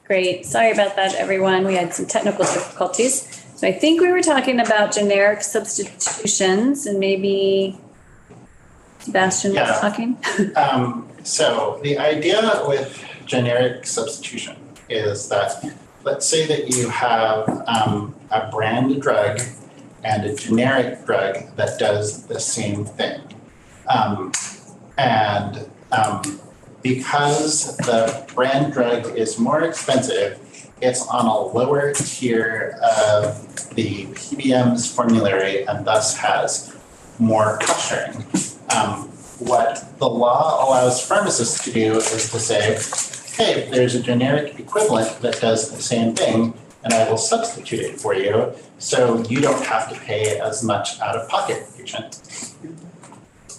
Great. Sorry about that, everyone. We had some technical difficulties. So I think we were talking about generic substitutions and maybe Sebastian was talking. So the idea with generic substitution is that, let's say that you have a brand drug and a generic drug that does the same thing. Because the brand drug is more expensive, it's on a lower tier of the PBM's formulary and thus has more cost sharing. What the law allows pharmacists to do is to say, hey, there's a generic equivalent that does the same thing, and I will substitute it for you, so you don't have to pay as much out of pocket, patient.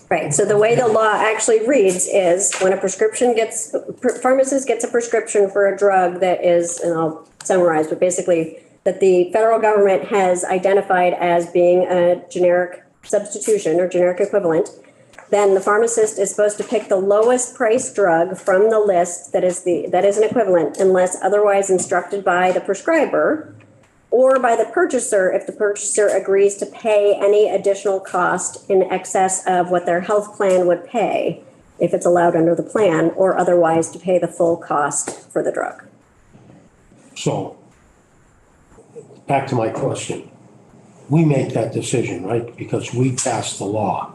Right, so the way the law actually reads is when a pharmacist gets a prescription for a drug that is, and I'll summarize, but basically that the federal government has identified as being a generic substitution or generic equivalent, then the pharmacist is supposed to pick the lowest price drug from the list that is an equivalent unless otherwise instructed by the prescriber or by the purchaser if the purchaser agrees to pay any additional cost in excess of what their health plan would pay if it's allowed under the plan, or otherwise to pay the full cost for the drug. So, back to my question. We make that decision, right? Because we passed the law.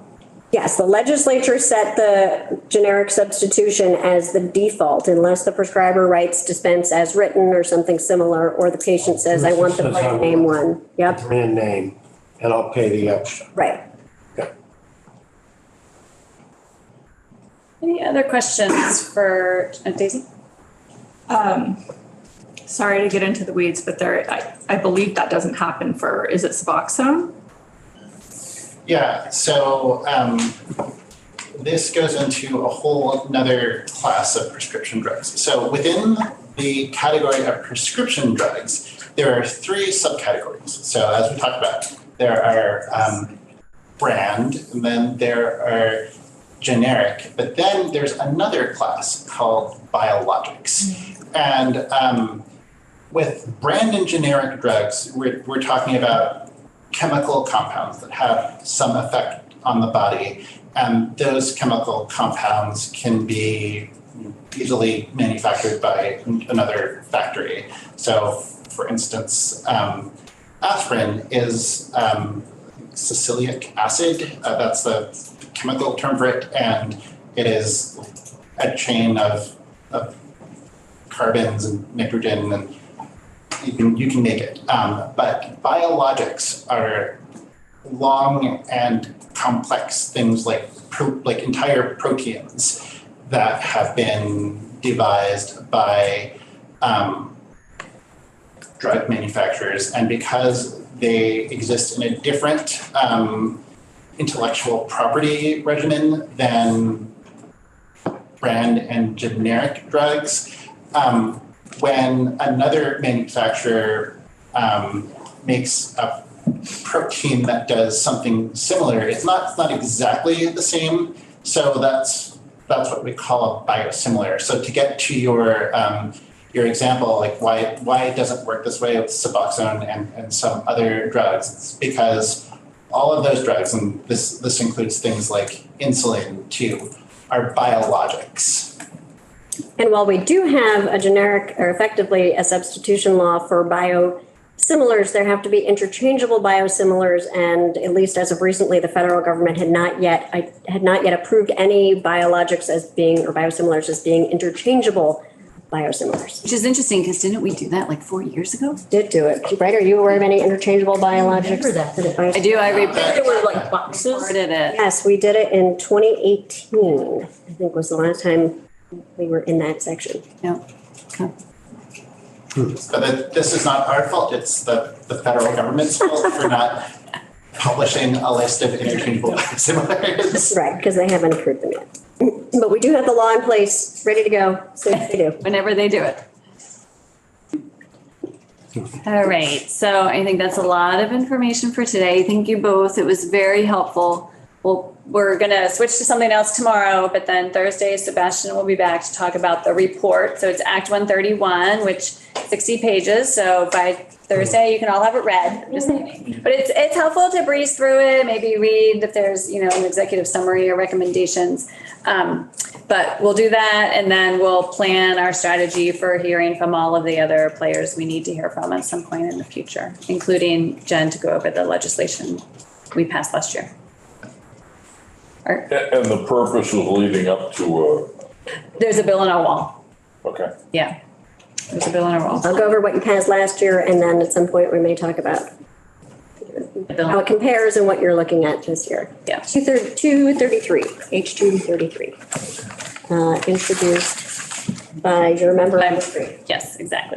Yes, the legislature set the generic substitution as the default unless the prescriber writes dispense as written or something similar, or the patient says, I want the brand name one. Yep. Brand name, and I'll pay the extra. Right. Okay. Any other questions for Daisy? Sorry to get into the weeds, but I believe that doesn't happen for, is it Suboxone? Yeah, so this goes into a whole another class of prescription drugs. So within the category of prescription drugs, there are three subcategories. So as we talked about, there are brand, and then there are generic, but then there's another class called biologics. And with brand and generic drugs, we're talking about chemical compounds that have some effect on the body, and those chemical compounds can be easily manufactured by another factory. So, for instance, aspirin is salicylic acid. That's the chemical term for it, and it is a chain of carbons and nitrogen, and you can make it. But biologics are long and complex things like entire proteins that have been devised by drug manufacturers, and because they exist in a different intellectual property regimen than brand and generic drugs, when another manufacturer makes a protein that does something similar, it's not exactly the same. So that's what we call a biosimilar. So to get to your example, like why it doesn't work this way with Suboxone and some other drugs, it's because all of those drugs, and this includes things like insulin too, are biologics. And while we do have a generic, or effectively a substitution law for biosimilars, there have to be interchangeable biosimilars, and at least as of recently, the federal government had not yet approved any biologics as being, or biosimilars as being interchangeable biosimilars. Which is interesting, because didn't we do that like 4 years ago? Did do it, right? Are you aware of any interchangeable biologics? I do, I There were like boxes. reported it. Yes, we did it in 2018, I think was the last time we were in that section. Yeah. Okay. But this is not our fault, it's the federal government's fault for not publishing a list of interchangeable biosimilars. Right, because they haven't approved them yet. But we do have the law in place, ready to go, so they do. Whenever they do it. All right, so I think that's a lot of information for today. Thank you both. It was very helpful. We'll we're gonna switch to something else tomorrow, but then Thursday, Sebastian will be back to talk about the report. So it's Act 131, which 60 pages. So by Thursday, you can all have it read. I'm just kidding. But it's helpful to breeze through it, maybe read if there's, an executive summary or recommendations. But we'll do that, and then we'll plan our strategy for hearing from all of the other players we need to hear from at some point in the future, including Jen to go over the legislation we passed last year. And the purpose was leading up to, There's a bill on our wall. okay. Yeah. There's a bill on our wall. I'll go over what you passed last year, and then at some point, we may talk about how it compares and what you're looking at this year. Yeah. 233, H233. Introduced by your member. Yes, exactly.